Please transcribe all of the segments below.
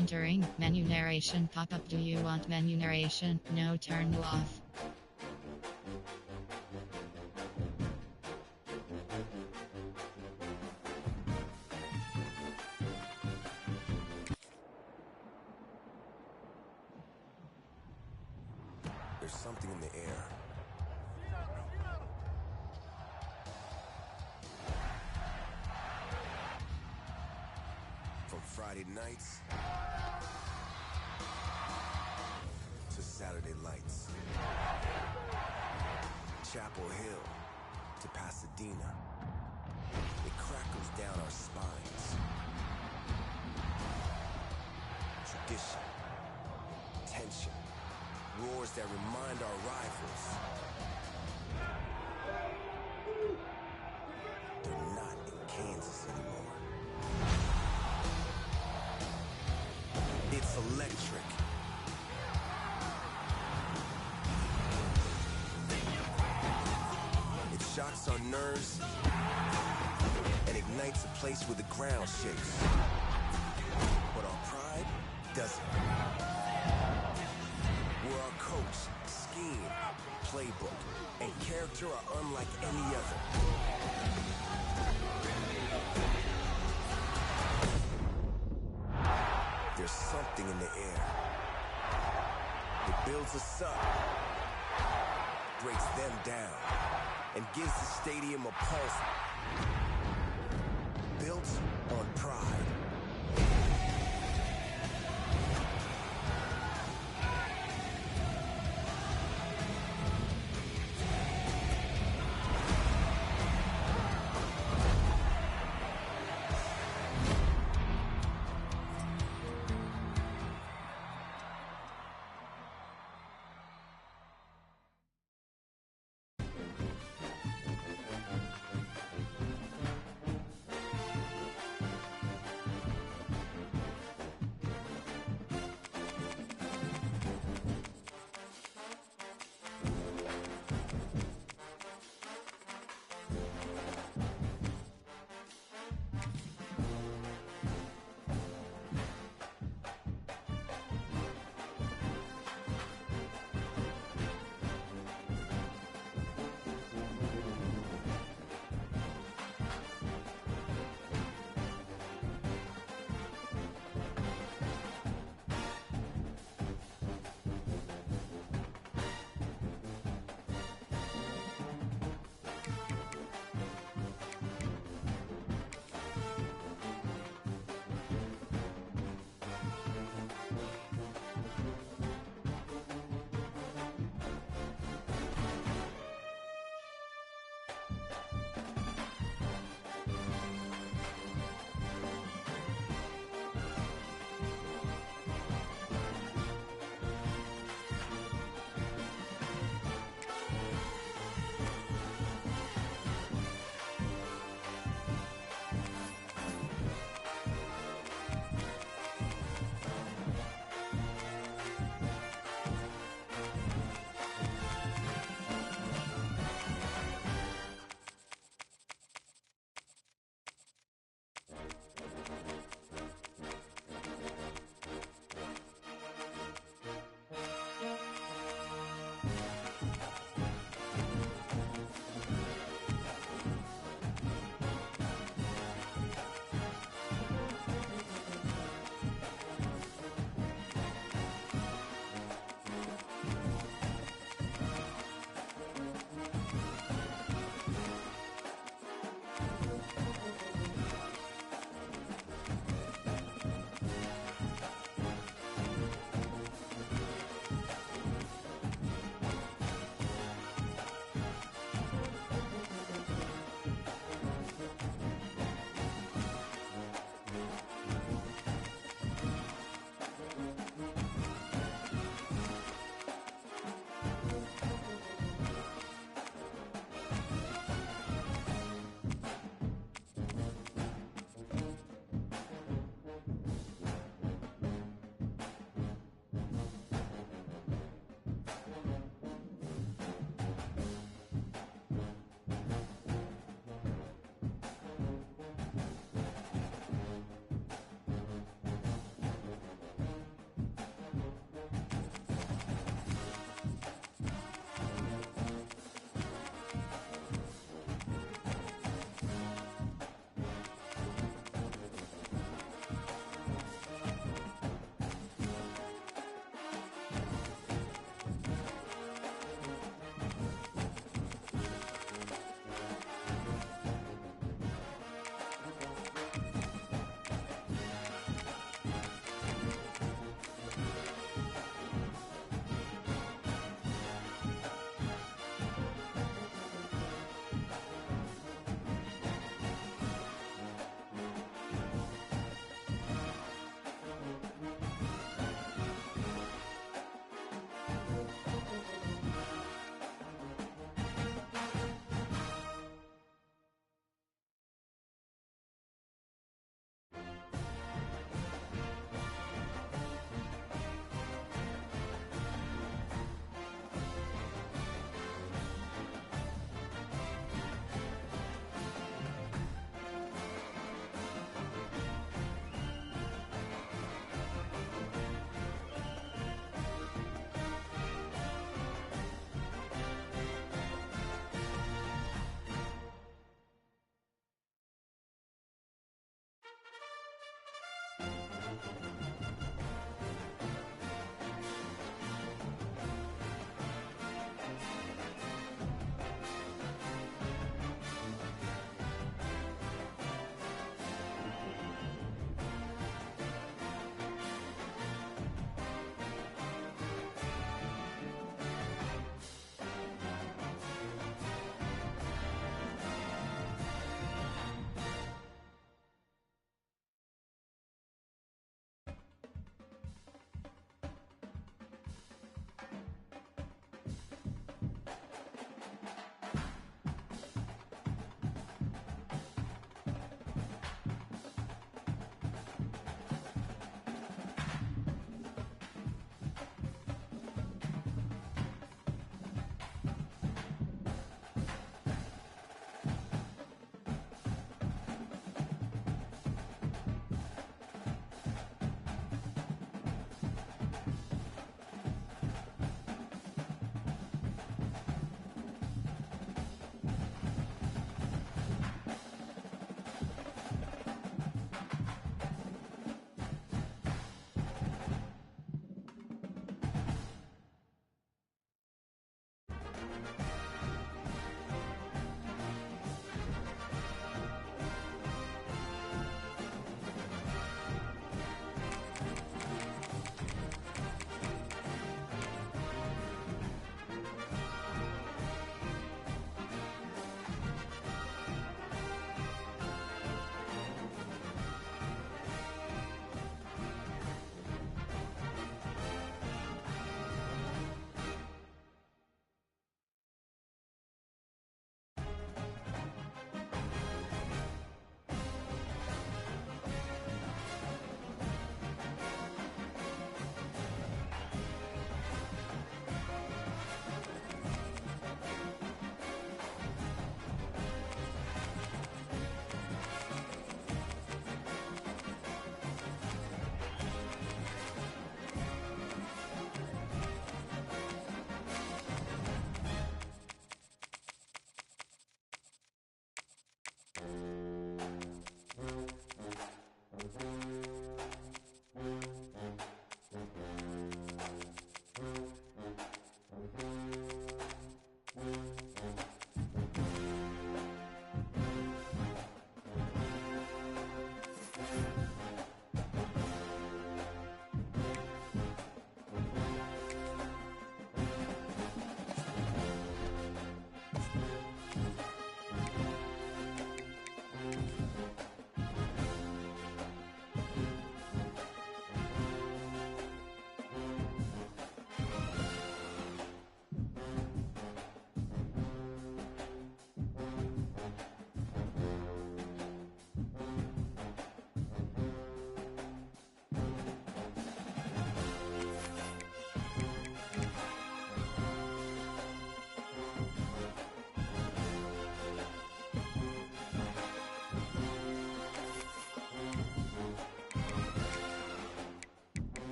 Entering menu narration pop-up. Do you want menu narration? No, turn off. There's something in the air. From Friday nights to Saturday lights. Chapel Hill to Pasadena. It crackles down our spines. Tradition, tension, roars that remind our rivals they're not in Kansas anymore. It's electric. It shocks our nerves and ignites a place where the ground shakes. But our pride doesn't. Where our coach, scheme, playbook, and character are unlike any other. There's something in the air. It builds us up, breaks them down, and gives the stadium a pulse built on pride.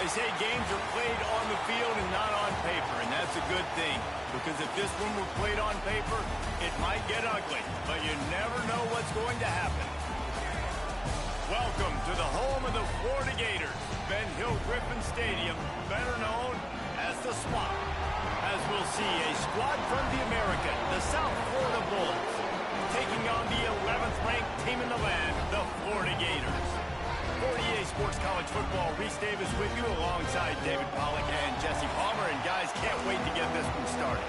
They say games are played on the field and not on paper, and that's a good thing. Because if this one were played on paper, it might get ugly, but you never know what's going to happen. Welcome to the home of the Florida Gators, Ben Hill Griffin Stadium, better known as the Swamp. As we'll see a squad from the American, the South Florida Bulls, taking on the 11th ranked team in the land, the Florida Gators. For EA Sports College Football, Reese Davis with you alongside David Pollack and Jesse Palmer. And guys, can't wait to get this one started.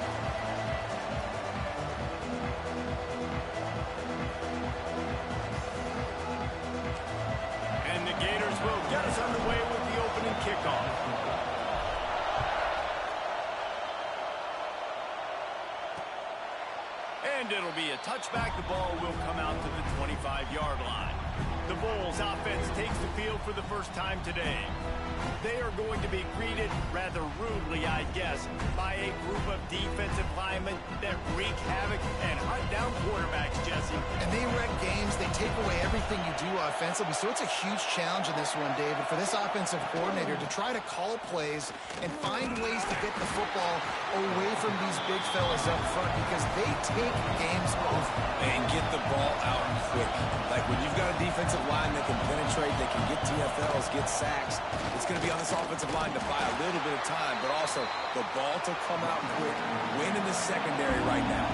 And the Gators will get us underway with the opening kickoff. And it'll be a touchback. The ball will come out to the 25-yard line. The Bulls offense takes the field for the first time today. They are going to be greeted rather rudely, I guess, by a group of defensive linemen that wreak havoc and hunt down quarterbacks, Jesse. And they wreck games. They take away everything you do offensively. So it's a huge challenge in this one, David, for this offensive coordinator to try to call plays and find ways to get the football away from these big fellas up front because they take games over. And get the ball out quick. Like when you've got a defensive line that can penetrate, that can get TFLs, get sacks, it's going to be on this offensive line to buy a little bit of time, but also the ball to come out quick, win in the secondary right now.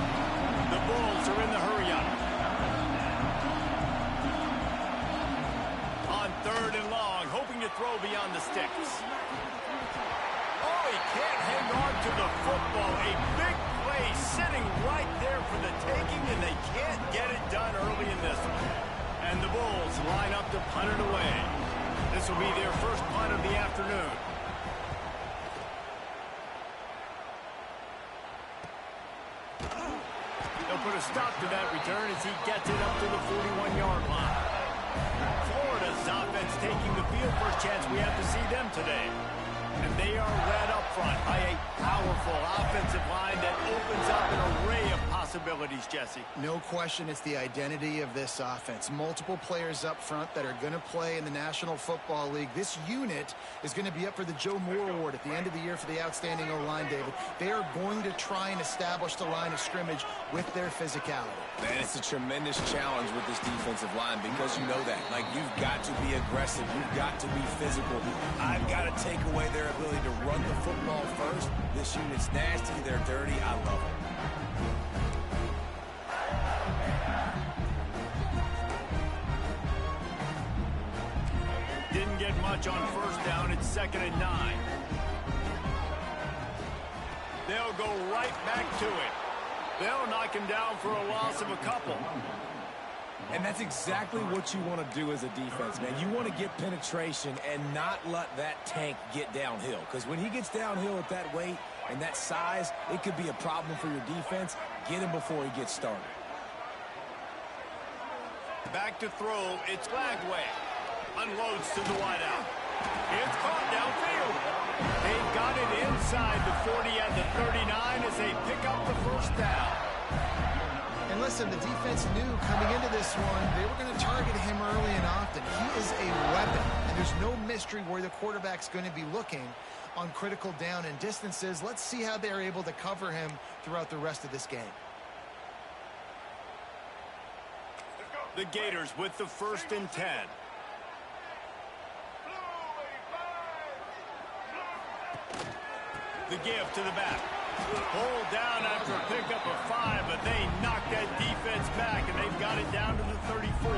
The Bulls are in the hurry-up. On 3rd and long, hoping to throw beyond the sticks. Oh, he can't hang on to the football. A big play sitting right there for the taking, and they can't get it done early in this one. And the Bulls line up to punt it away. This will be their first punt of the afternoon. They'll put a stop to that return as he gets it up to the 41-yard line. Florida's offense taking the field. First chance we have to see them today. And they are led up front by a powerful offensive line that opens up an array of possibilities. abilities, Jesse. No question it's the identity of this offense. Multiple players up front that are going to play in the National Football League. This unit is going to be up for the Joe Moore Award at the end of the year for the outstanding O-line, David. They are going to try and establish the line of scrimmage with their physicality. Man, it's a tremendous challenge with this defensive line because you know that. Like, you've got to be aggressive. You've got to be physical. I've got to take away their ability to run the football first. This unit's nasty. They're dirty. I love them. Didn't get much on first down. It's 2nd and 9. They'll go right back to it. They'll knock him down for a loss of a couple. And that's exactly what you want to do as a defense, man. You want to get penetration and not let that tank get downhill. Because when he gets downhill at that weight and that size, it could be a problem for your defense. Get him before he gets started. Back to throw. It's Lagway. Unloads to the wideout. It's caught downfield. They've got it inside the 40 at the 39 as they pick up the first down. And listen, the defense knew coming into this one, they were going to target him early and often. He is a weapon, and there's no mystery where the quarterback's going to be looking on critical down and distances. Let's see how they're able to cover him throughout the rest of this game. The Gators with the 1st and 10. The give to the back. Hold down after a pickup of 5, but they knock that defense back, and they've got it down to the 34.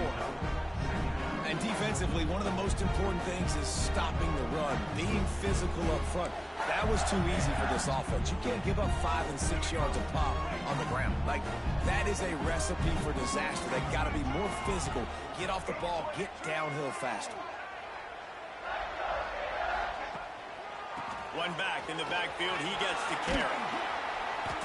And defensively, one of the most important things is stopping the run, being physical up front. That was too easy for this offense. You can't give up 5 and 6 yards a pop on the ground. Like, that is a recipe for disaster. They got to be more physical, get off the ball, get downhill faster. One back in the backfield, he gets the carry.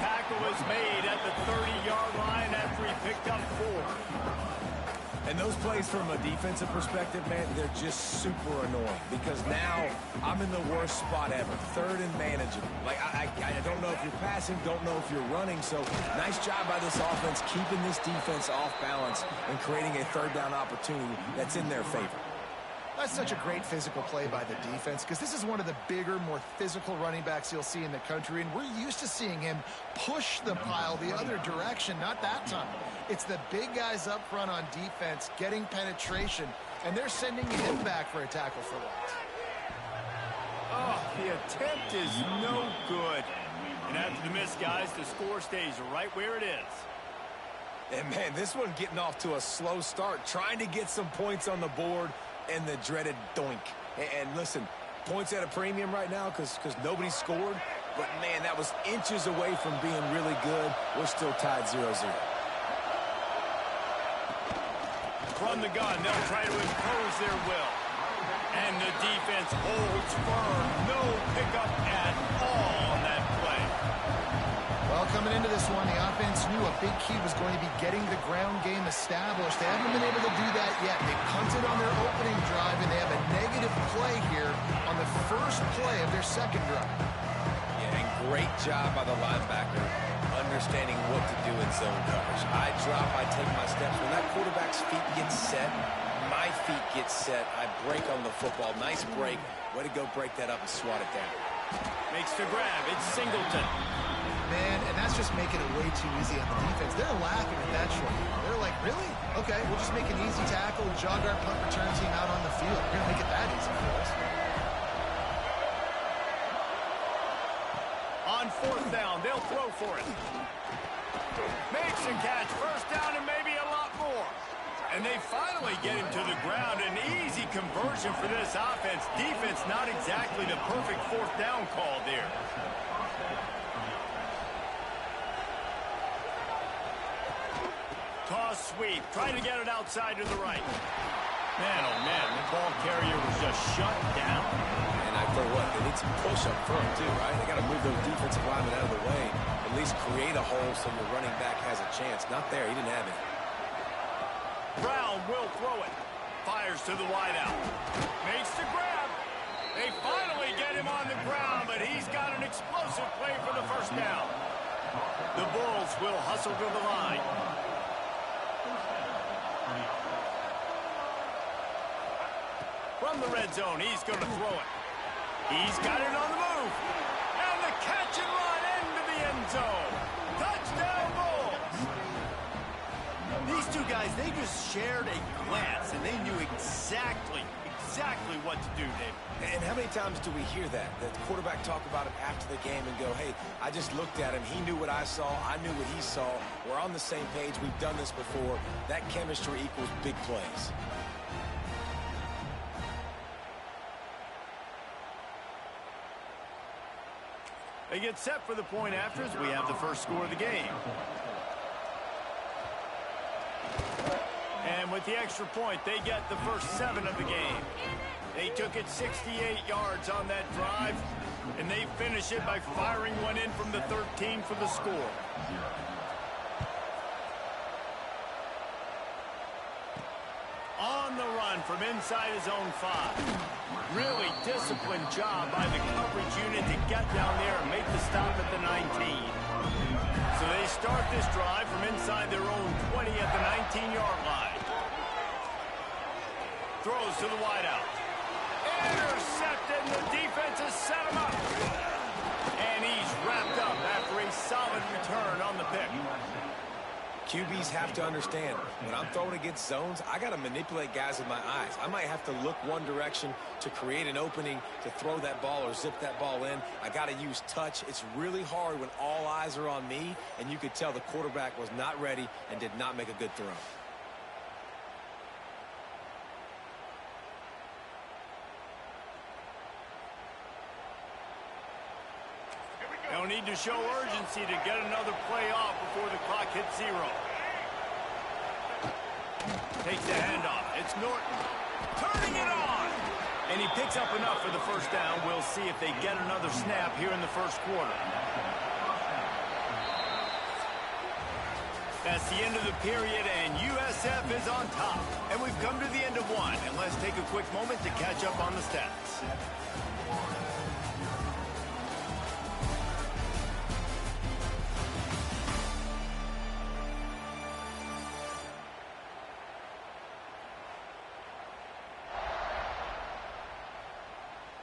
Tackle is made at the 30-yard line after he picked up 4. And those plays from a defensive perspective, man, they're just super annoying because now I'm in the worst spot ever. 3rd and manageable. Like, I don't know if you're passing, don't know if you're running. So nice job by this offense keeping this defense off balance and creating a 3rd down opportunity that's in their favor. That's such a great physical play by the defense because this is one of the bigger, more physical running backs you'll see in the country, and we're used to seeing him push the pile the other direction. Not that time. It's the big guys up front on defense getting penetration, and they're sending him back for a tackle for loss. Oh, the attempt is no good. And after the miss, guys, the score stays right where it is. And, man, this one getting off to a slow start, trying to get some points on the board, and the dreaded doink. And listen, points at a premium right now because nobody scored. But, man, that was inches away from being really good. We're still tied 0-0. From the gun, they'll try to impose their will. And the defense holds firm. No pickup at all on that play. Well, coming into this one, the offense knew a big key was going to be getting the ground game established. They haven't been able to do that yet. They punted on their opening drive, and they have a negative play here on the first play of their 2nd drive. Yeah, and great job by the linebacker understanding what to do in zone coverage. I drop, I take my steps. When that quarterback's feet get set, my feet get set. I break on the football. Nice break. Way to go break that up and swat it down. Makes the grab. It's Singleton. Man, and that's just making it way too easy on the defense. They're laughing at that short. They're like, really? Okay, we'll just make an easy tackle and jog our punt return team out on the field. We're going to make it that easy for us. On 4th down, they'll throw for it. Makes a catch. 1st down and maybe a lot more. And they finally get him to the ground. An easy conversion for this offense. Defense not exactly the perfect 4th down call there. Toss sweep. Trying to get it outside to the right. Man, oh man, the ball carrier was just shut down. And I tell you what, they need some push up front too, right? They got to move those defensive linemen out of the way. At least create a hole so your running back has a chance. Not there. He didn't have it. Brown will throw it. Fires to the wideout. Makes the grab. They finally get him on the ground, but he's got an explosive play for the 1st down. The Bulls will hustle to the line. From the red zone, he's going to throw it. He's got it on the move. And the catch and run into the end zone. Touchdown, Bulls! These two guys, they just shared a glance, and they knew exactly what to do, Dave. And how many times do we hear that? The quarterback talk about it after the game and go, hey, I just looked at him. He knew what I saw. I knew what he saw. We're on the same page. We've done this before. That chemistry equals big plays. They get set for the point afters. We have the first score of the game. And with the extra point, they get the first 7 of the game. They took it 68 yards on that drive, and they finish it by firing one in from the 13 for the score. On the run from inside his own 5. Really disciplined job by the coverage unit to get down there and make the stop at the 19. So they start this drive from inside their own 20 at the 19-yard line. Throws to the wideout. Intercepted, and the defense has set him up. And he's wrapped up after a solid return on the pick. QBs have to understand, when I'm throwing against zones, I got to manipulate guys with my eyes. I might have to look one direction to create an opening to throw that ball or zip that ball in. I got to use touch. It's really hard when all eyes are on me, and you could tell the quarterback was not ready and did not make a good throw. They'll need to show urgency to get another play off before the clock hits 0. Takes the handoff. It's Norton. Turning it on! And he picks up enough for the first down. We'll see if they get another snap here in the first quarter. That's the end of the period, and USF is on top. And we've come to the end of 1. And let's take a quick moment to catch up on the stats.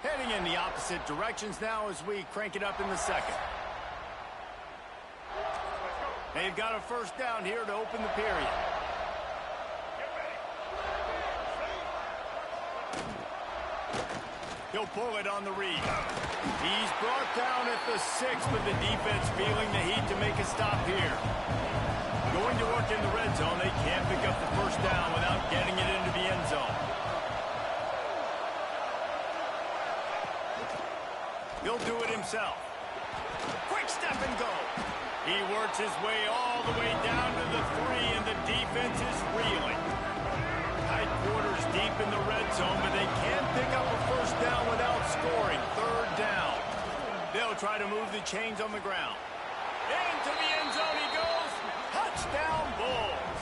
Heading in the opposite directions now as we crank it up in the second. They've got a first down here to open the period. He'll pull it on the read. He's brought down at the 6, but the defense feeling the heat to make a stop here. Going to work in the red zone, they can't pick up the first down without getting it into the end zone. He'll do it himself. Quick step and go. He works his way all the way down to the 3, and the defense is reeling. Tight quarters deep in the red zone, but they can't pick up a first down without scoring. Third down. They'll try to move the chains on the ground. Into the end zone he goes. Touchdown, Bulls.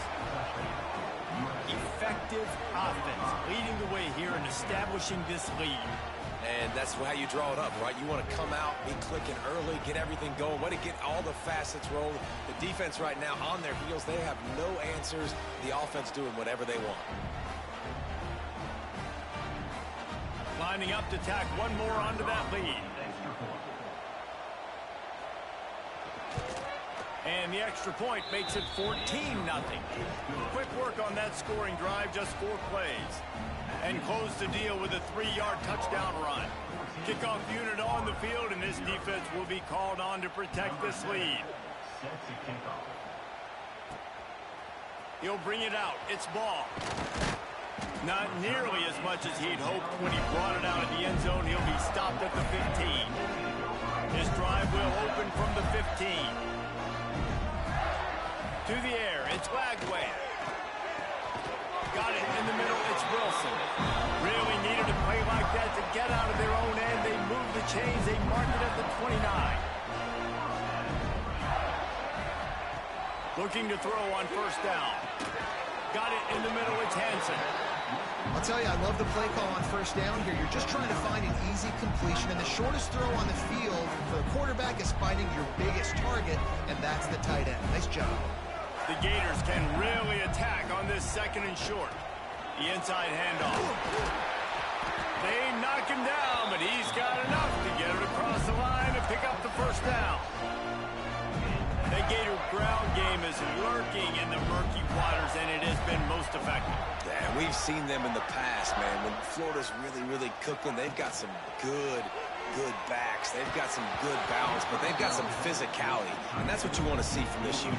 Effective offense leading the way here and establishing this lead. And that's how you draw it up, right? You want to come out, be clicking early, get everything going, want to get all the facets rolling. The defense right now on their heels, they have no answers. The offense doing whatever they want. Lining up to tack one more onto that lead. And the extra point makes it 14-0. Quick work on that scoring drive, just 4 plays. And close the deal with a 3-yard touchdown run. Kickoff unit on the field, and this defense will be called on to protect this lead. He'll bring it out. It's ball. Not nearly as much as he'd hoped when he brought it out of the end zone. He'll be stopped at the 15. His drive will open from the 15. To the air, it's Lagway. Got it in the middle, it's Wilson. Really needed a play like that to get out of their own end. They move the chains, they mark it at the 29. Looking to throw on first down. Got it in the middle, it's Hansen. I'll tell you, I love the play call on first down here. You're just trying to find an easy completion, and the shortest throw on the field for the quarterback is finding your biggest target, and that's the tight end. Nice job. The Gators can really attack on this 2nd and short. The inside handoff. They knock him down, but he's got enough to get it across the line to pick up the first down. The Gator ground game is lurking in the murky waters, and it has been most effective. Yeah, we've seen them in the past, man. When Florida's really, really cooking, they've got some good backs. They've got some good balance, but they've got some physicality, and that's what you want to see from this unit.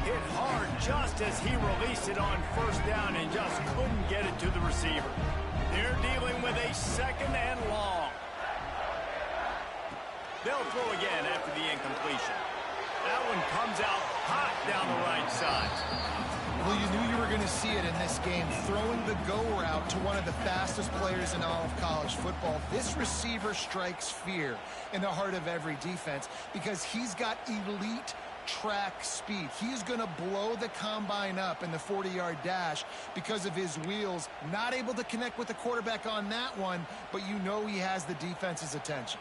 Hit hard just as he released it on first down and just couldn't get it to the receiver. They're dealing with a 2nd and long. They'll throw again after the incompletion. That one comes out hot down the right side. Well, you knew you were going to see it in this game, throwing the go route to one of the fastest players in all of college football. This receiver strikes fear in the heart of every defense because he's got elite track speed. He's going to blow the combine up in the 40-yard dash because of his wheels. Not able to connect with the quarterback on that one, but you know he has the defense's attention.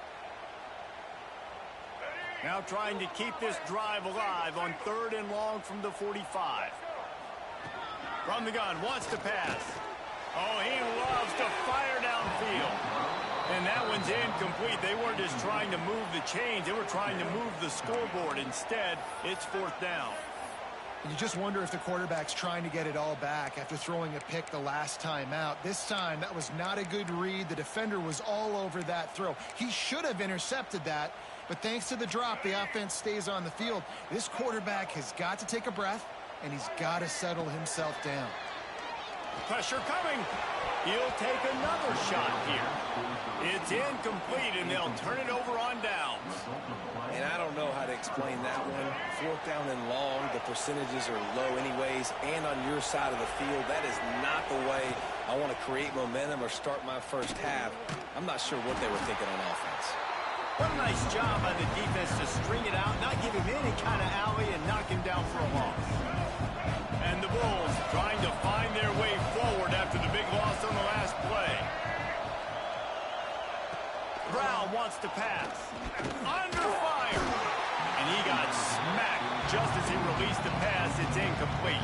Now trying to keep this drive alive on 3rd and long from the 45. From the gun, wants to pass. Oh, he loves to fire downfield. And that one's incomplete. They weren't just trying to move the chains. They were trying to move the scoreboard. Instead, it's 4th down. And you just wonder if the quarterback's trying to get it all back after throwing a pick the last time out. This time, that was not a good read. The defender was all over that throw. He should have intercepted that, but thanks to the drop, the offense stays on the field. This quarterback has got to take a breath, and he's got to settle himself down. Pressure coming. He'll take another shot here. It's incomplete, and they'll turn it over on downs. And I don't know how to explain that one. 4th down and long, the percentages are low anyways, and on your side of the field, that is not the way I want to create momentum or start my first half. I'm not sure what they were thinking on offense. What a nice job by the defense to string it out, not give him any kind of alley, and knock him down for a loss. And the Bulls trying to find their way forward after the big loss on the last play. Brown wants to pass. Under fire. And he got smacked just as he released the pass. It's incomplete.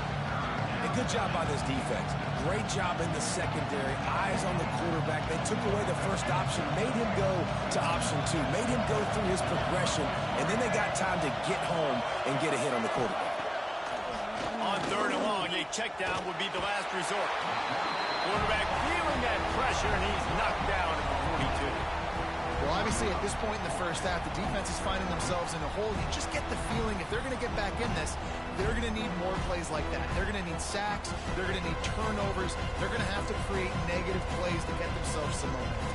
A good job by this defense. Great job in the secondary. Eyes on the quarterback. They took away the first option, made him go to option 2, made him go through his progression, and then they got time to get home and get a hit on the quarterback. On 3rd and long, a check down would be the last resort. Quarterback feeling that pressure, and he's knocked down at the 42. Well, obviously, at this point in the first half, the defense is finding themselves in a hole. You just get the feeling if they're going to get back in this, they're going to need more plays like that. They're going to need sacks. They're going to need turnovers. They're going to have to create negative plays to get themselves some momentum.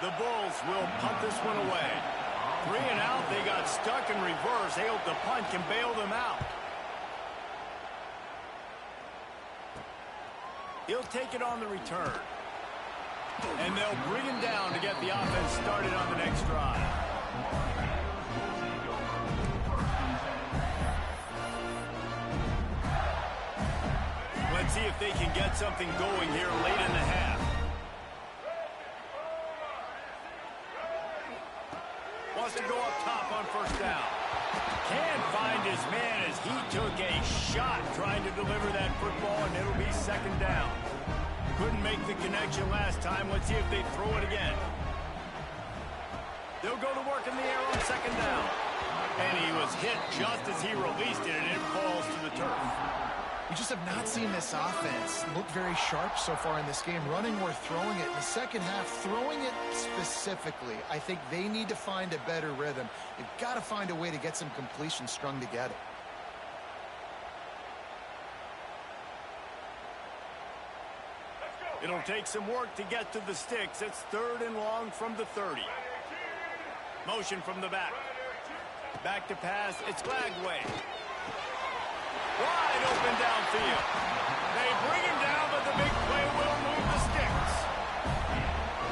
The Bulls will punt this one away. 3 and out, they got stuck in reverse. They hope the punt can bail them out. He'll take it on the return. And they'll bring him down to get the offense started on the next drive. Let's see if they can get something going here late in the half. Wants to go up top on first down. Can't find his man as he took a shot trying to deliver that football, and it'll be 2nd down. Couldn't make the connection last time. Let's see if they throw it again. They'll go to work in the air on 2nd down. And he was hit just as he released it, and it falls to the turf. We just have not seen this offense look very sharp so far in this game, running or throwing it. In the second half, throwing it specifically, I think they need to find a better rhythm. They've got to find a way to get some completions strung together. It'll take some work to get to the sticks. It's 3rd and long from the 30. Motion from the back. Back to pass. It's Glagway. Wide open downfield. They bring him down, but the big play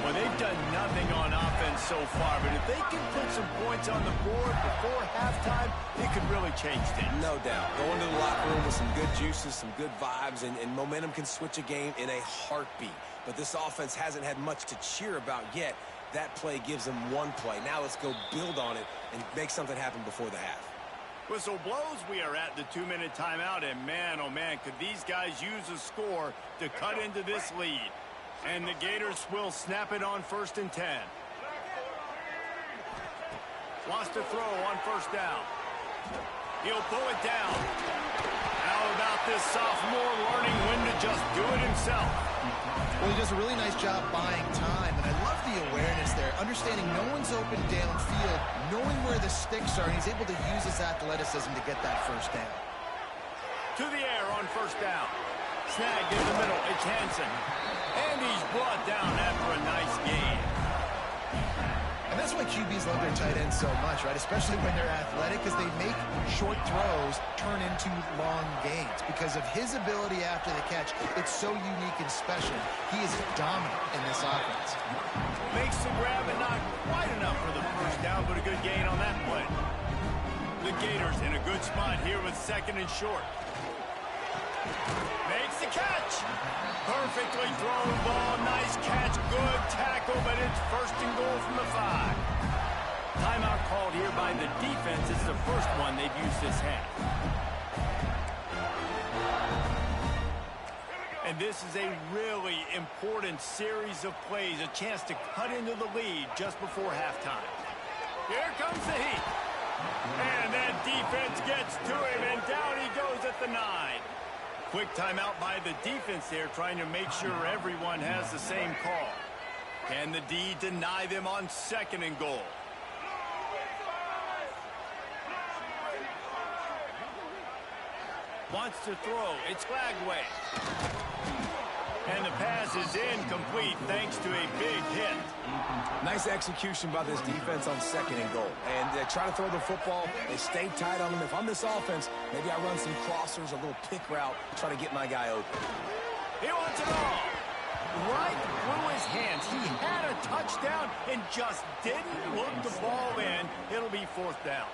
Well, they've done nothing on offense so far, but if they can put some points on the board before halftime, it could really change things. No doubt. Go into the locker room with some good juices, some good vibes, and momentum can switch a game in a heartbeat. But this offense hasn't had much to cheer about yet. That play gives them one play. Now let's go build on it and make something happen before the half. Whistle blows, we are at the 2-minute timeout, and man, oh man, could these guys use a score to cut into this lead. And the Gators will snap it on 1st and 10. Wants to throw on 1st down. He'll pull it down. How about this sophomore learning when to just do it himself? Well, he does a really nice job buying time, and I love the awareness there, understanding no one's open downfield, knowing where the sticks are, and he's able to use his athleticism to get that 1st down. To the air on 1st down. Snagged in the middle. It's Hansen. And he's brought down after a nice gain. And that's why QBs love their tight ends so much, right? Especially when they're athletic, because they make short throws turn into long gains. Because of his ability after the catch, it's so unique and special. He is dominant in this offense. Makes the grab and not quite enough for the 1st down, but a good gain on that play. The Gators in a good spot here with 2nd and short. Makes the catch. Perfectly thrown ball. Nice catch. Good tackle, but it's 1st and goal from the 5. Timeout called here by the defense. It's the first one they've used this half. And this is a really important series of plays. A chance to cut into the lead just before halftime. Here comes the heat. And that defense gets to him, and down he goes at the 9. Quick timeout by the defense there, trying to make sure everyone has the same call. Can the D deny them on 2nd and goal? Wants to throw. It's Flagway. And the pass is incomplete thanks to a big hit. Nice execution by this defense on 2nd and goal. And they try to throw the football. They stay tight on them. If I'm this offense, maybe I run some crossers, a little pick route, try to get my guy open. He wants it all. Right through his hands. He had a touchdown and just didn't look the ball in. It'll be 4th down.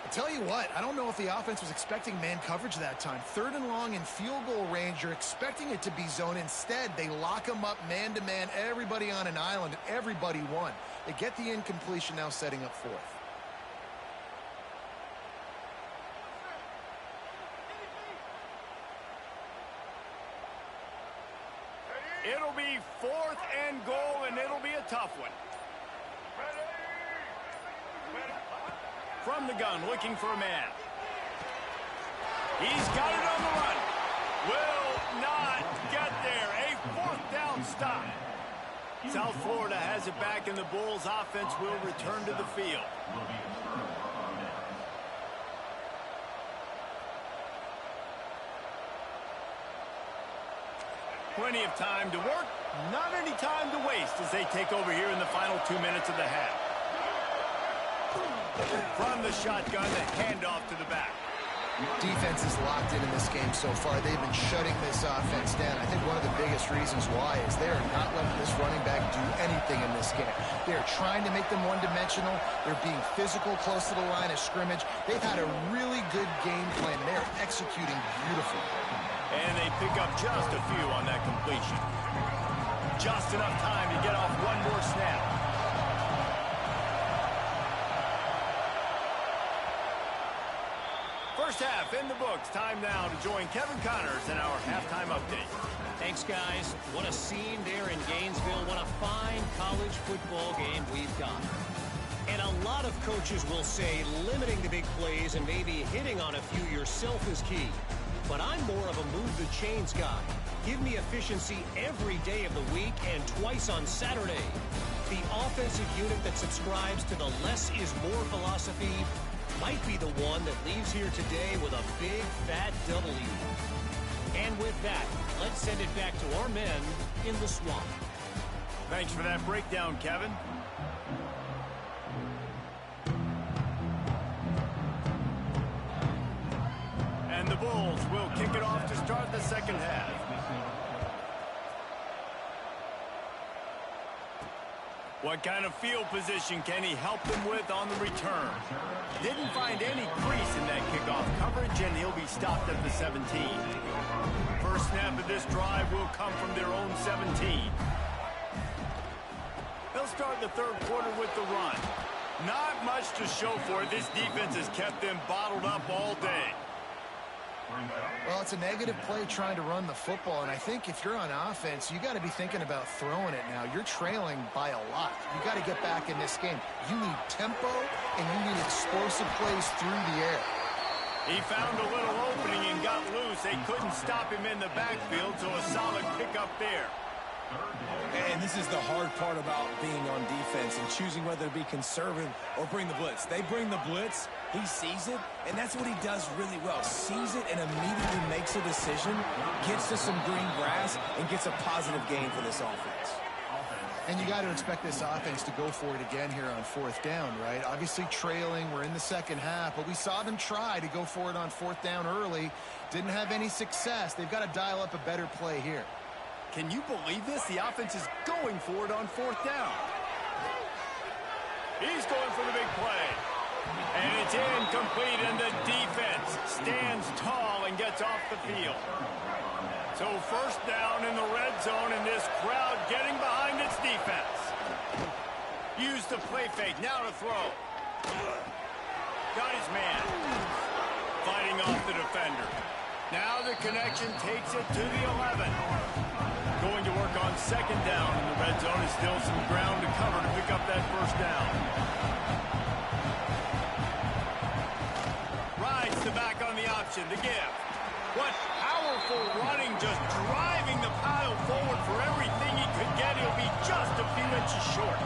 I tell you what, I don't know if the offense was expecting man coverage that time. 3rd and long in field goal range, you're expecting it to be zone. Instead, they lock them up man-to-man, everybody on an island, and everybody won. They get the incompletion, now setting up 4th. It'll be 4th and goal, and it'll be a tough one. From the gun, looking for a man. He's got it on the run. Will not get there. A 4th down stop. South Florida has it back, and the Bulls offense will return to the field. Plenty of time to work, not any time to waste as they take over here in the final 2 minutes of the half. From the shotgun, the handoff to the back. Defense is locked in this game so far. They've been shutting this offense down. I think one of the biggest reasons why is they are not letting this running back do anything in this game. They're trying to make them one-dimensional. They're being physical close to the line of scrimmage. They've had a really good game plan. They're executing beautifully. And they pick up just a few on that completion. Just enough time to get off one more snap. First half in the books. Time now to join Kevin Connors in our halftime update. Thanks, guys. What a scene there in Gainesville. What a fine college football game we've got. And a lot of coaches will say limiting the big plays and maybe hitting on a few yourself is key. But I'm more of a move the chains guy. Give me efficiency every day of the week and twice on Saturday. The offensive unit that subscribes to the less is more philosophy might be the one that leaves here today with a big fat W. And with that, let's send it back to our men in the swamp. Thanks for that breakdown, Kevin. And the Bulls will kick it off to start the second half. What kind of field position can he help them with on the return? Didn't find any crease in that kickoff coverage, and he'll be stopped at the 17. First snap of this drive will come from their own 17. They'll start the third quarter with the run. Not much to show for it. This defense has kept them bottled up all day. Well, it's a negative play trying to run the football, and I think if you're on offense, you got to be thinking about throwing it now. You're trailing by a lot. You got to get back in this game. You need tempo, and you need explosive plays through the air. He found a little opening and got loose. They couldn't stop him in the backfield, so a solid pickup there. And this is the hard part about being on defense and choosing whether to be conservative or bring the blitz. They bring the blitz, he sees it, and that's what he does really well. Sees it and immediately makes a decision, gets to some green grass, and gets a positive gain for this offense. And you got to expect this offense to go for it again here on fourth down, right? Obviously trailing, we're in the second half, but we saw them try to go for it on fourth down early. Didn't have any success. They've got to dial up a better play here. Can you believe this? The offense is going for it on fourth down. He's going for the big play. And it's incomplete, and the defense stands tall and gets off the field. So first down in the red zone, and this crowd getting behind its defense. Use the play fake, now to throw. Got his man. Fighting off the defender. Now the connection takes it to the 11. Going to work on second down in the red zone. Is still some ground to cover to pick up that first down. Rides the back on the option to give. What powerful running, just driving the pile forward for everything he could get. He'll be just a few inches short.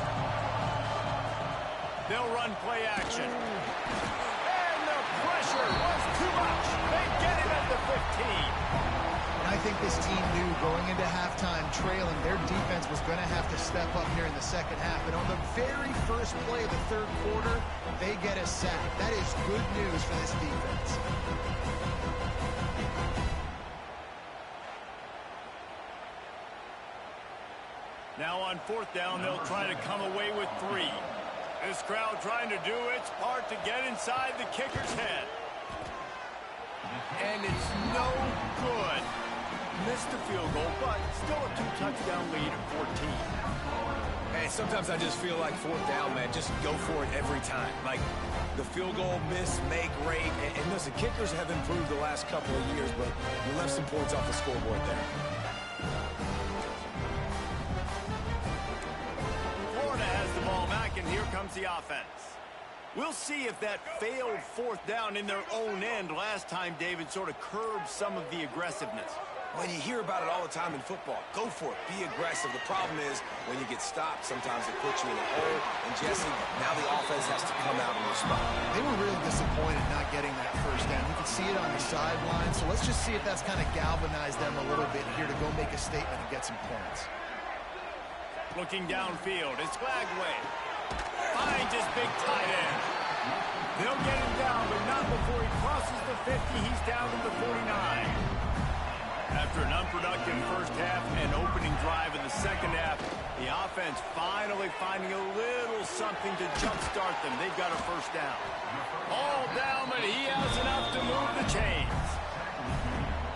They'll run play action. And the pressure was too much. They get him at the 15. I think this team knew going into halftime trailing, their defense was going to have to step up here in the second half. And on the very first play of the third quarter, they get a sack. That is good news for this defense. Now on fourth down, they'll try to come away with 3. This crowd trying to do its part to get inside the kicker's head. And it's no good. Missed the field goal, but still a 2-touchdown lead at 14. Hey, sometimes I just feel like fourth down, man, just go for it every time. Like the field goal miss, make rate. And listen, kickers have improved the last couple of years, but we left some points off the scoreboard there. Florida has the ball back, and here comes the offense. We'll see if that failed fourth down in their own end last time, David, sort of curbed some of the aggressiveness. Well, you hear about it all the time in football. Go for it. Be aggressive. The problem is when you get stopped, sometimes it puts you in a hole. And, Jesse, now the offense has to come out and respond. They were really disappointed not getting that first down. You could see it on the sideline. So let's just see if that's kind of galvanized them a little bit here to go make a statement and get some points. Looking downfield, it's Lagway. Finds his big tight end. They'll get him down, but not before he crosses the 50. He's down to the 49. After an unproductive first half and opening drive in the second half, the offense finally finding a little something to jumpstart them. They've got a first down. All down, but he has enough to move the chains.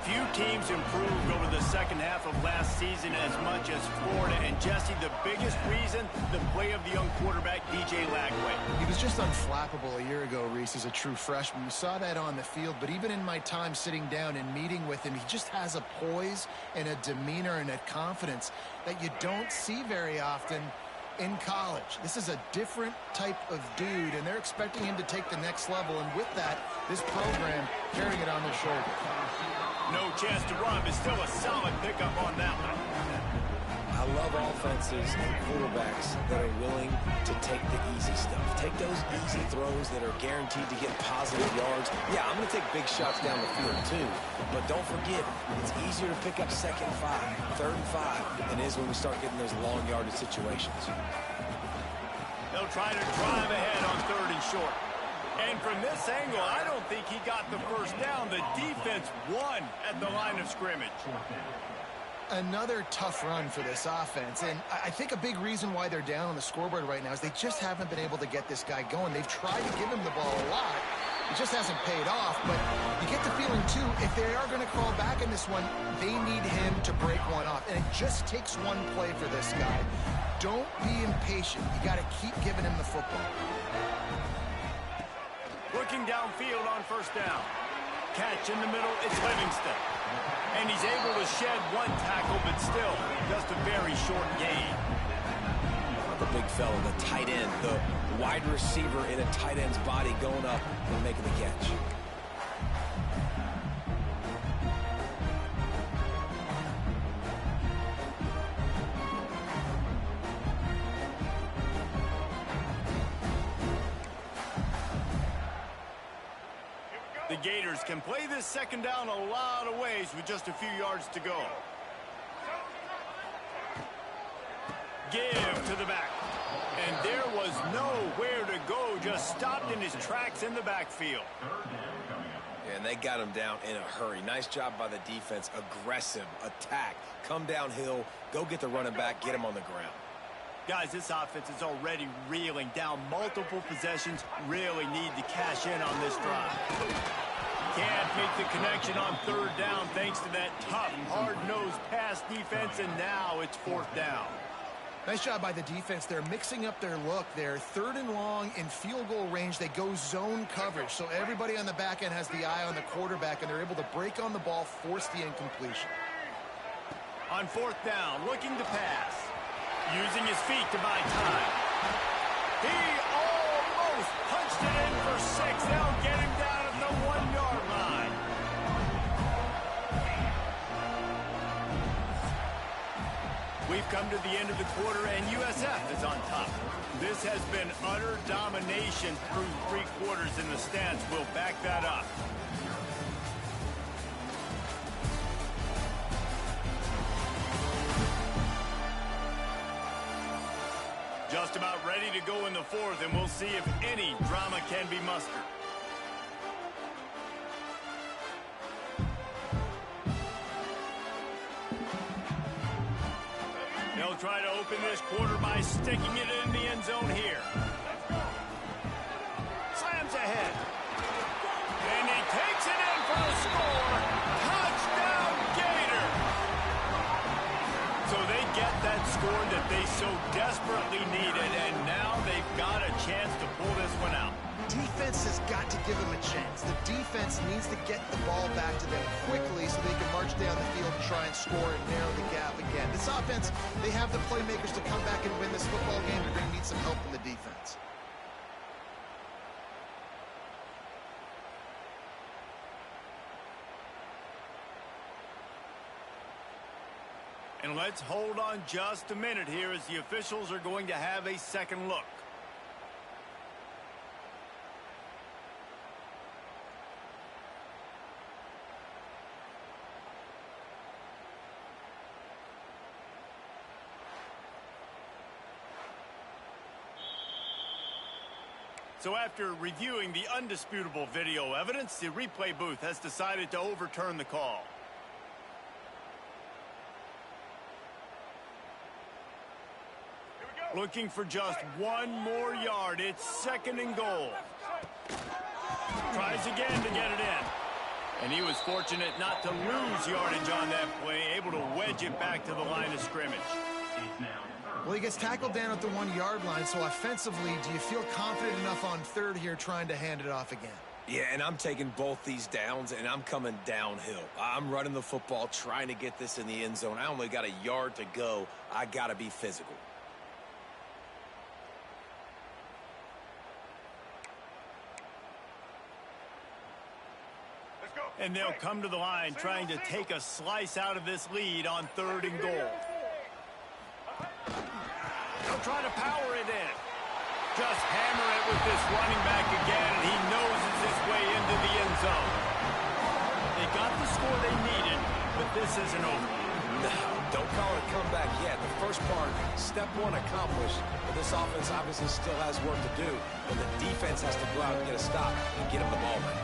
Few teams improved over the second half of last season as much as Florida. And, Jesse, the biggest reason, the play of the young quarterback, DJ Lagway. He was just unflappable a year ago, Reese, as a true freshman. We saw that on the field, but even in my time sitting down and meeting with him, he just has a poise and a demeanor and a confidence that you don't see very often in college. This is a different type of dude, and they're expecting him to take the next level. And with that, this program carrying it on their shoulders. No chance to run, but still a solid pickup on that one. I love offenses and quarterbacks that are willing to take the easy stuff. Take those easy throws that are guaranteed to get positive yards. Yeah, I'm going to take big shots down the field too. But don't forget, it's easier to pick up second and 5, third and 5 than it is when we start getting those long yardage situations. They'll try to drive ahead on third and short. And from this angle, I don't think he got the first down. The defense won at the line of scrimmage. Another tough run for this offense, and I think a big reason why they're down on the scoreboard right now is they just haven't been able to get this guy going. They've tried to give him the ball a lot. It just hasn't paid off, but you get the feeling, too, if they are going to crawl back in this one, they need him to break one off, and it just takes one play for this guy. Don't be impatient. You got to keep giving him the football. Looking downfield on first down. Catch in the middle, it's Livingston. And he's able to shed one tackle, but still, just a very short gain. The big fella, the tight end, the wide receiver in a tight end's body going up and making the catch. The Gators can play this second down a lot of ways with just a few yards to go. Give to the back. And there was nowhere to go, just stopped in his tracks in the backfield. And they got him down in a hurry. Nice job by the defense. Aggressive attack. Come downhill, go get the running back, get him on the ground. Guys, this offense is already reeling down multiple possessions. Really need to cash in on this drive. Can't make the connection on third down thanks to that tough, hard-nosed pass defense, and now it's fourth down. Nice job by the defense. They're mixing up their look there. Third and long in field goal range. They go zone coverage. So everybody on the back end has the eye on the quarterback, and they're able to break on the ball, force the incompletion. On fourth down, looking to pass. Using his feet to buy time. He almost punched it in for 6. They'll get him down at the 1-yard line. We've come to the end of the quarter, and USF is on top. This has been utter domination through 3 quarters, and the stats will back that up. Just about ready to go in the fourth, and we'll see if any drama can be mustered. They'll try to open this quarter by sticking it in the end zone here. Slams ahead. And he takes it in for the score. Touchdown, Gator! So they get that score that they so desperately needed, and now they've got a chance to pull this one out. Defense has got to give them a chance. The defense needs to get the ball back to them quickly so they can march down the field and try and score and narrow the gap again. This offense, they have the playmakers to come back and win this football game. They're going to need some help from the defense. And let's hold on just a minute here as the officials are going to have a second look. So after reviewing the undisputable video evidence, the replay booth has decided to overturn the call. Looking for just one more yard. It's second and goal. Tries again to get it in. And he was fortunate not to lose yardage on that play, able to wedge it back to the line of scrimmage. Well, he gets tackled down at the 1-yard line, so offensively, do you feel confident enough on third here trying to hand it off again? Yeah, and I'm taking both these downs, and I'm coming downhill. I'm running the football, trying to get this in the end zone. I only got a yard to go. I got to be physical. And they'll come to the line trying to take a slice out of this lead on third and goal. They'll try to power it in. Just hammer it with this running back again, and he noses his way into the end zone. They got the score they needed, but this isn't over. No, don't call it a comeback yet. The first part, step one accomplished, but this offense obviously still has work to do, and the defense has to go out and get a stop and get him the ball back.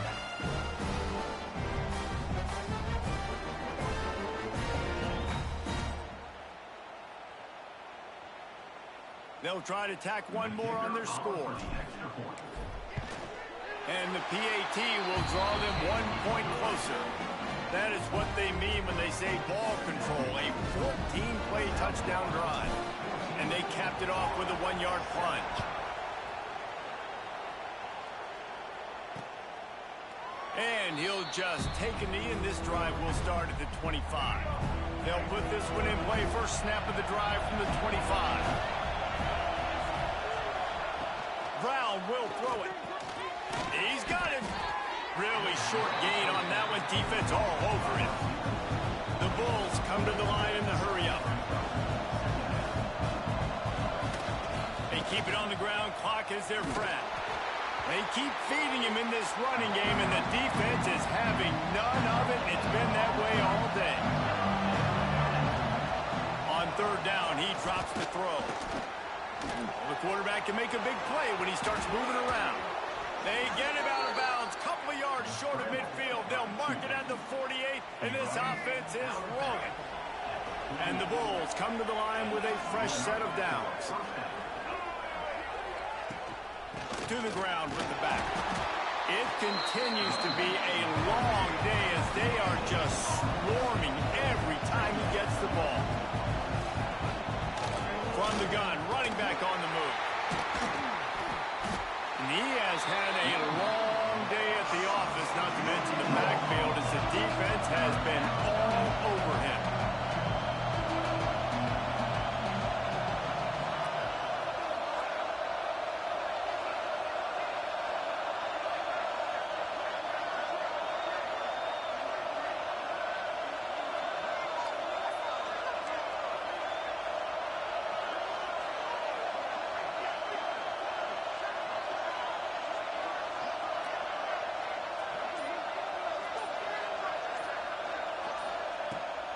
They'll try to tack one more on their score. And the PAT will draw them 1 point closer. That is what they mean when they say ball control, a 14-play touchdown drive. And they capped it off with a 1-yard plunge. And he'll just take a knee, and this drive will start at the 25. They'll put this one in play. First snap of the drive from the 25. Brown will throw it. He's got him. Really short gain on that one. Defense all over him. The Bulls come to the line in the hurry-up. They keep it on the ground. Clock is their friend. They keep feeding him in this running game, and the defense is having none of it. It's been that way all day. On third down, he drops the throw. The quarterback can make a big play when he starts moving around. They get him out of bounds, couple of yards short of midfield. They'll mark it at the 48, and this offense is rolling. And the Bulls come to the line with a fresh set of downs. To the ground with the back. It continues to be a long day as they are just swarming every time he gets the ball. From the gun, running back on the move. And he has had a long day at the office, not to mention the backfield, as the defense has been all over him.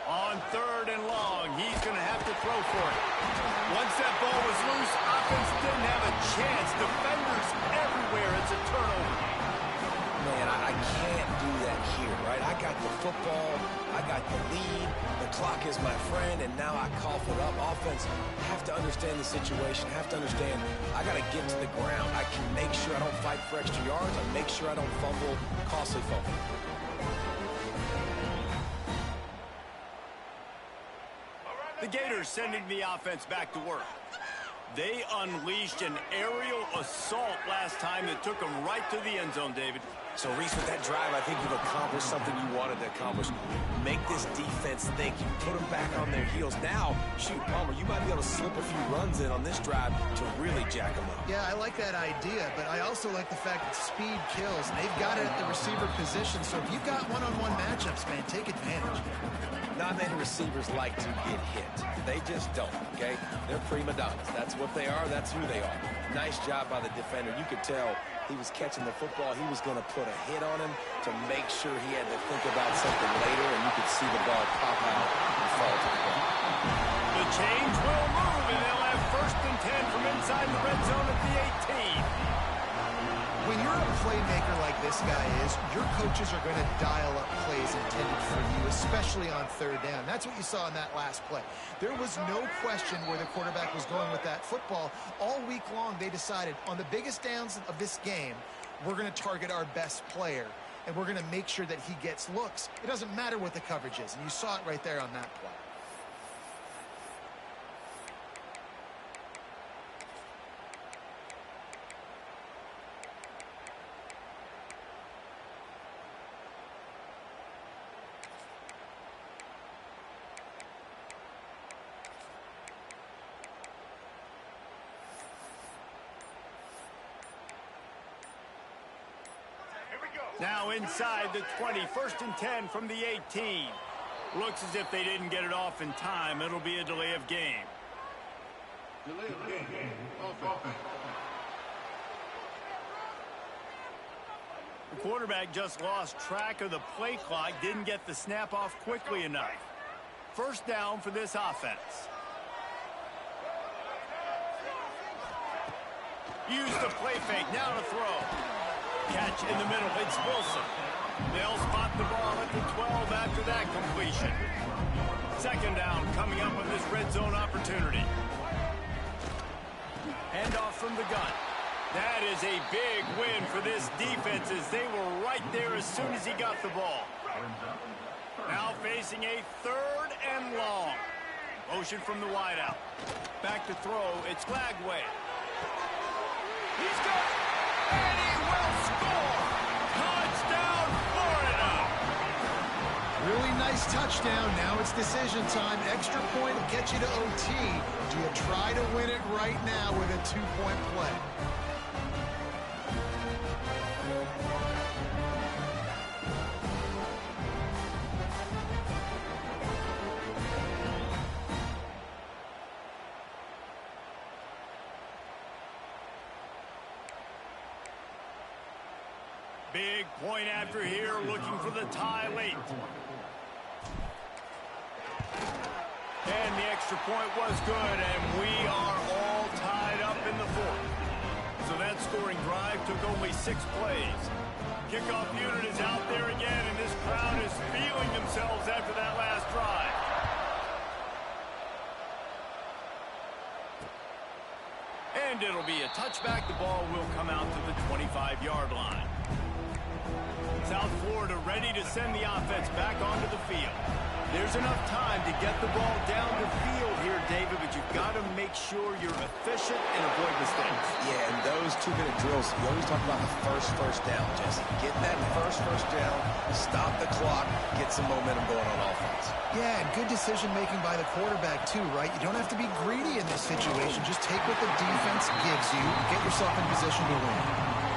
On third and long, he's going to have to throw for it. Once that ball was loose, offense didn't have a chance. Defenders everywhere. It's a turnover. Man, I can't do that here, right? I got the football. I got the lead. The clock is my friend, and now I cough it up. Offense, have to understand the situation. Have to understand I got to get to the ground. I can make sure I don't fight for extra yards. I make sure I don't fumble, costly fumble. The Gators sending the offense back to work. They unleashed an aerial assault last time that took them right to the end zone, David. So, Reese, with that drive, I think you've accomplished something you wanted to accomplish. Make this defense think. You put them back on their heels. Now, shoot, Palmer, you might be able to slip a few runs in on this drive to really jack them up. Yeah, I like that idea, but I also like the fact that speed kills. And they've got it at the receiver position, so if you've got one-on-one matchups, man, take advantage. Not many receivers like to get hit. They just don't, okay? They're prima donnas. That's what they are. That's who they are. Nice job by the defender. You could tell he was catching the football. He was going to put a hit on him to make sure he had to think about something later, and you could see the ball pop out and fall to the ground. The change will move, and they'll have 1st and 10 from inside the red zone at the 18. When you're a playmaker like this guy is, your coaches are going to dial up plays intended for you, especially on third down. That's what you saw in that last play. There was no question where the quarterback was going with that football. All week long, they decided on the biggest downs of this game, we're going to target our best player, and we're going to make sure that he gets looks. It doesn't matter what the coverage is, and you saw it right there on that play. Now inside the 20, 1st and 10 from the 18. Looks as if they didn't get it off in time. It'll be a delay of game. Delay of game. Offense. The quarterback just lost track of the play clock, didn't get the snap off quickly enough. 1st down for this offense. Use the play fake, now to throw. Catch in the middle, it's Wilson. They'll spot the ball at the 12 after that completion. 2nd down coming up on this red zone opportunity. Handoff from the gun. That is a big win for this defense as they were right there as soon as he got the ball. Now facing a 3rd and long. Motion from the wideout. Back to throw. It's Glagway. He's got it. And he will score. Touchdown, Florida. Really nice touchdown. Now it's decision time. Extra point will get you to OT. Do you try to win it right now with a 2-point play? Big point after here, looking for the tie late. And the extra point was good, and we are all tied up in the 4th. So that scoring drive took only 6 plays. Kickoff unit is out there again, and this crowd is feeling themselves after that last drive. And it'll be a touchback. The ball will come out to the 25-yard line. South Florida ready to send the offense back onto the field. There's enough time to get the ball down the field here, David, but you've got to make sure you're efficient and avoid mistakes. Yeah, and those 2-minute drills, you always talk about the first down, Jesse. Get that first down, stop the clock, get some momentum going on offense. Yeah, and good decision-making by the quarterback, too, right? You don't have to be greedy in this situation. Just take what the defense gives you and get yourself in position to win.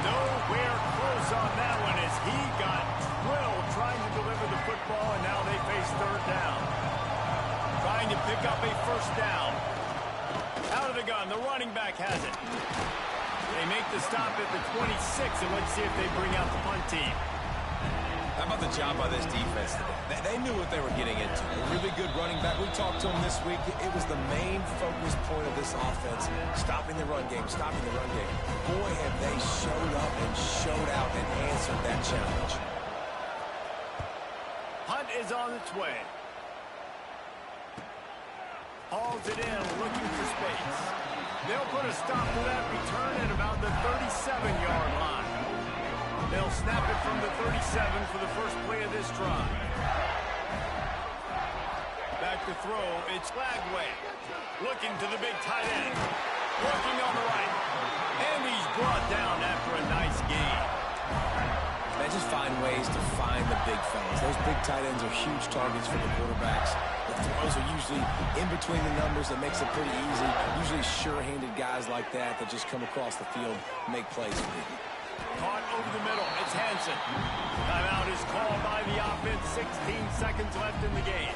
Nowhere close on that one as he got drilled trying to deliver the football, and now they face 3rd down. Trying to pick up a 1st down. Out of the gun, the running back has it. They make the stop at the 26, and let's see if they bring out the punt team. How about the job by this defense today? They knew what they were getting into. A really good running back. We talked to him this week. It was the main focus point of this offense. Stopping the run game, stopping the run game. Boy, have they showed up and showed out and answered that challenge. Hunt is on its way. Hauls it in, looking for space. They'll put a stop to that return at about the 37-yard line. They'll snap it from the 37 for the first play of this drive. Back to throw, it's Glagway. Looking to the big tight end. Working on the right. And he's brought down after a nice gain. They just find ways to find the big fellas. Those big tight ends are huge targets for the quarterbacks. The throws are usually in between the numbers. That makes it pretty easy. Usually sure-handed guys like that just come across the field and make plays for you. Caught over the middle. It's Hansen. Timeout is called by the offense. 16 seconds left in the game.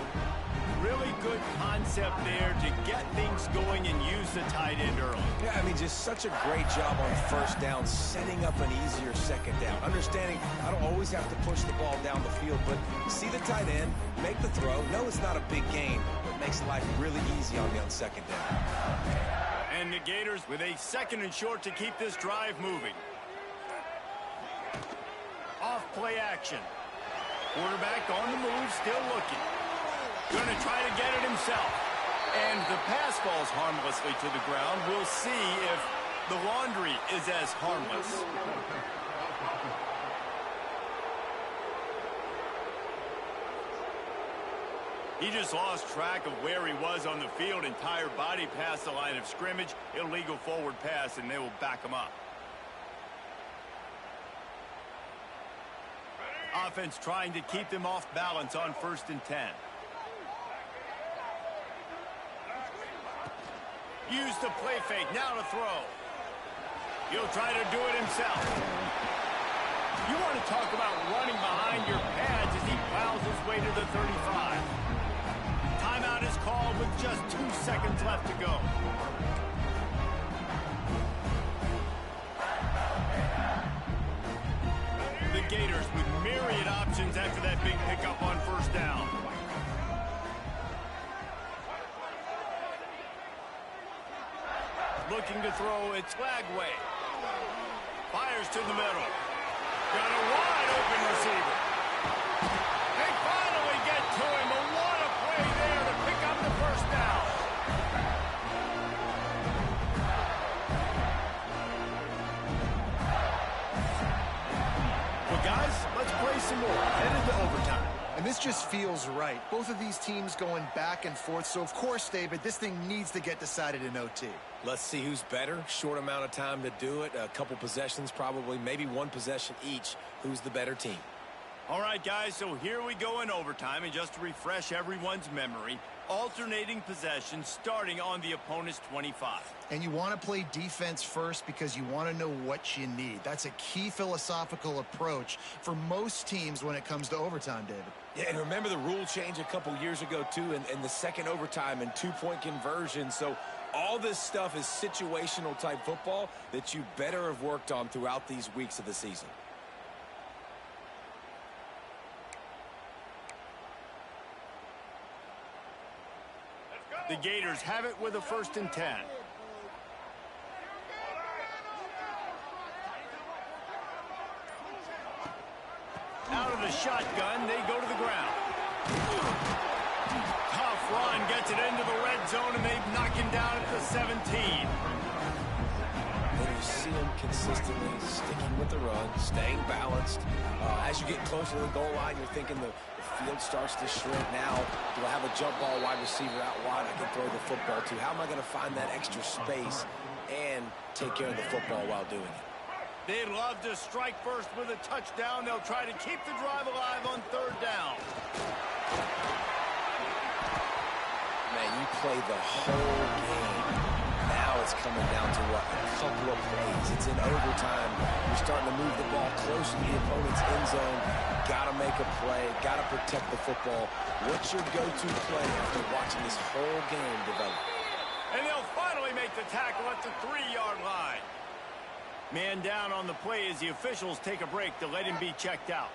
Really good concept there to get things going and use the tight end early. Yeah, I mean, just such a great job on 1st down, setting up an easier 2nd down. Understanding I don't always have to push the ball down the field, but see the tight end, make the throw. No, it's not a big gain, but makes life really easy on me on 2nd down. And the Gators with a 2nd and short to keep this drive moving. Off play action. Quarterback on the move, still looking. Going to try to get it himself. And the pass falls harmlessly to the ground. We'll see if the laundry is as harmless. He just lost track of where he was on the field. Entire body past the line of scrimmage. Illegal forward pass, and they will back him up. Offense trying to keep them off balance on 1st and 10. Use the play fake, now to throw. He'll try to do it himself. You want to talk about running behind your pads as he plows his way to the 35. Timeout is called with just 2 seconds left to go. The Gators with myriad options after that big pickup on 1st down. Looking to throw, it's Glagway. Fires to the middle. Got a wide open receiver. They finally get to him. A what a play there to pick up the 1st down. this just feels right. Both of these teams going back and forth. So, of course, David, this thing needs to get decided in OT. Let's see who's better. Short amount of time to do it. A couple possessions probably, maybe one possession each. Who's the better team? All right, guys, so here we go in overtime. And just to refresh everyone's memory, alternating possessions starting on the opponent's 25. And you want to play defense first because you want to know what you need. That's a key philosophical approach for most teams when it comes to overtime, David. Yeah, and remember the rule change a couple years ago, too, in the second overtime and two-point conversion. So all this stuff is situational type football that you better have worked on throughout these weeks of the season. The Gators have it with a 1st and 10. Out of the shotgun, they go to the ground. Tough run gets it into the red zone, and they knock him down at the 17. And you see him consistently sticking with the run, staying balanced. As you get closer to the goal line, you're thinking the field starts to shrink. Now, do I have a jump ball wide receiver out wide I can throw the football to? How am I going to find that extra space and take care of the football while doing it? They'd love to strike first with a touchdown. They'll try to keep the drive alive on 3rd down. Man, you play the whole game. Now it's coming down to what? A couple of plays. It's in overtime. You're starting to move the ball closer to the opponent's end zone. Got to make a play. Got to protect the football. What's your go-to play after watching this whole game develop? And they'll finally make the tackle at the 3-yard line. Man down on the play as the officials take a break to let him be checked out.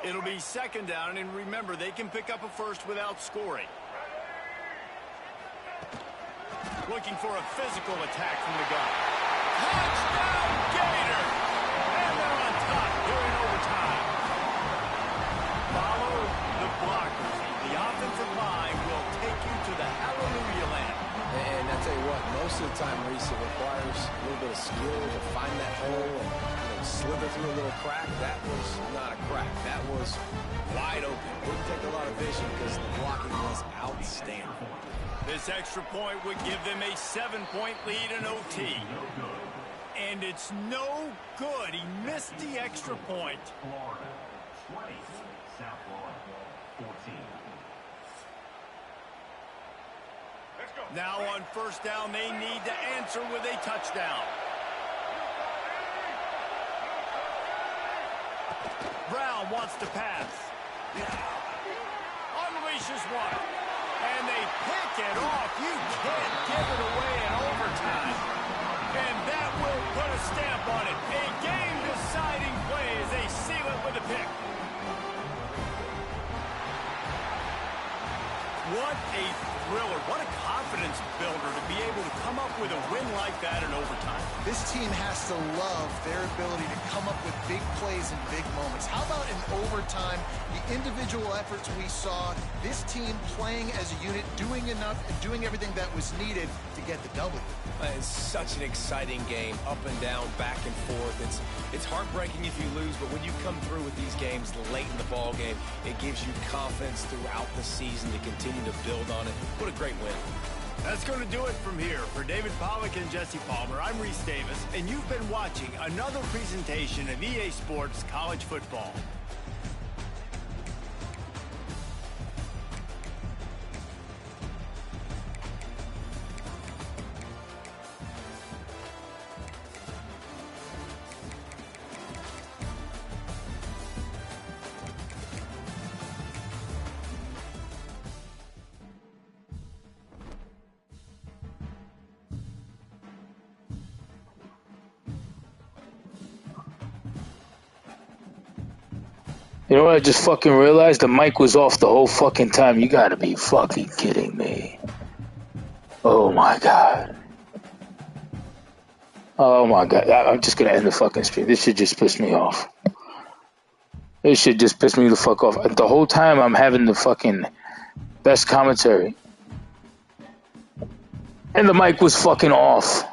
It'll be 2nd down, and remember, they can pick up a first without scoring. Looking for a physical attack from the gun. Touchdown, Gators! And they're on top during overtime. Follow the blockers. The offensive line will take you to the hallelujah land. And I tell you what, most of the time, Reese, it requires a little bit of skill to find that hole and slither through a little crack. That was not a crack. That was wide open. Didn't take a lot of vision because the blocking was outstanding. This extra point would give them a 7-point lead in OT. And it's no good. He missed the extra point. Florida 20, South Florida 14. Now on 1st down, they need to answer with a touchdown. Brown wants to pass. Unleashes one. And they pick it off. You can't give it away in overtime. And that will put a stamp on it. A game-deciding play as they seal it with a pick. What a thriller. What a confidence builder to be able to come up with a win like that in overtime. This team has to love their ability to come up with big plays and big moments. How about in overtime, the individual efforts we saw, this team playing as a unit, doing enough and doing everything that was needed to get the W. It's such an exciting game, up and down, back and forth. It's heartbreaking if you lose, but when you come through with these games late in the ball game, it gives you confidence throughout the season to continue to build on it. What a great win. That's going to do it from here. For David Pollack and Jesse Palmer, I'm Reese Davis, and you've been watching another presentation of EA Sports College Football. You know what I just fucking realized? The mic was off the whole fucking time. You gotta be fucking kidding me. Oh my god. Oh my god. I'm just gonna end the fucking stream. This shit just pissed me off. This shit just pissed me the fuck off. The whole time I'm having the fucking best commentary. And the mic was fucking off.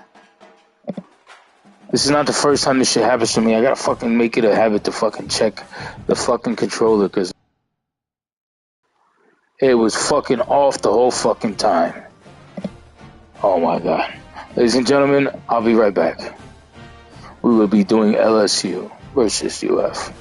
This is not the first time this shit happens to me. I gotta fucking make it a habit to fucking check the fucking controller, because it was fucking off the whole fucking time. Oh my god. Ladies and gentlemen, I'll be right back. We will be doing LSU versus UF.